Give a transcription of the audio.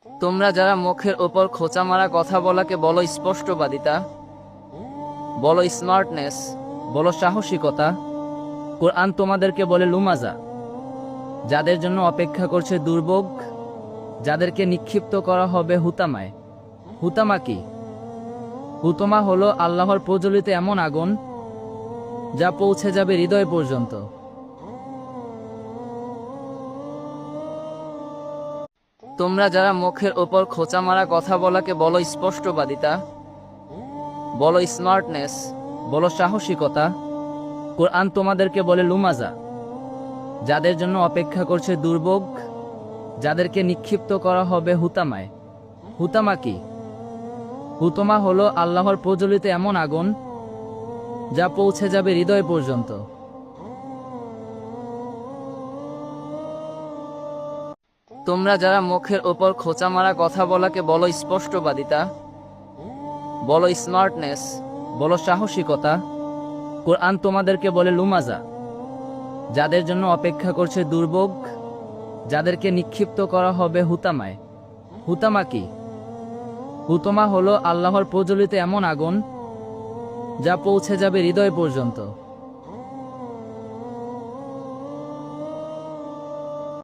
তোমরা যারা মুখের ওপর খোঁচা মারা কথা বলাকে বলো স্পষ্টবাদিতা, বলো স্মার্টনেস, বলো সাহসিকতা, কোরআন তোমাদেরকে বলে লুমাজা। যাদের জন্য অপেক্ষা করছে দুর্ভোগ, যাদেরকে নিক্ষিপ্ত করা হবে হুতামায়। হুতামা কি? হুতমা হলো আল্লাহর প্রজ্বলিত এমন আগুন যা পৌঁছে যাবে হৃদয় পর্যন্ত। তোমরা যারা মুখের ওপর খোঁচা মারা কথা বলাকে বলো স্পষ্টবাদিতা, বলো স্মার্টনেস, বলো সাহসিকতা, কোরআন তোমাদেরকে বলে লুমাজা। যাদের জন্য অপেক্ষা করছে দুর্ভোগ, যাদেরকে নিক্ষিপ্ত করা হবে হুতামায়। হুতামা কি? হুতমা হলো আল্লাহর প্রজ্বলিত এমন আগুন যা পৌঁছে যাবে হৃদয় পর্যন্ত। তোমরা যারা মুখের ওপর খোঁচা মারা কথা বলাকে বলো স্পষ্টবাদিতা, বলো স্মার্টনেস, বলো সাহসিকতা, কোরআন তোমাদেরকে বলে লুমাজা। যাদের জন্য অপেক্ষা করছে দুর্ভোগ, যাদেরকে নিক্ষিপ্ত করা হবে হুতামায়। হুতামা কি? তোমরা যারা মুখের ওপর খোঁচা মারা কথা বলাকে বলো স্পষ্টবাদিতা, বলো স্মার্টনেস, বলো সাহসিকতা, কোরআন তোমাদেরকে বলে লুমাজা। যাদের জন্য অপেক্ষা করছে দুর্ভোগ, যাদেরকে নিক্ষিপ্ত করা হবে হুতামায়। হুতামা কি? হুতমা হলো আল্লাহর প্রজ্বলিত এমন আগুন যা পৌঁছে যাবে হৃদয় পর্যন্ত।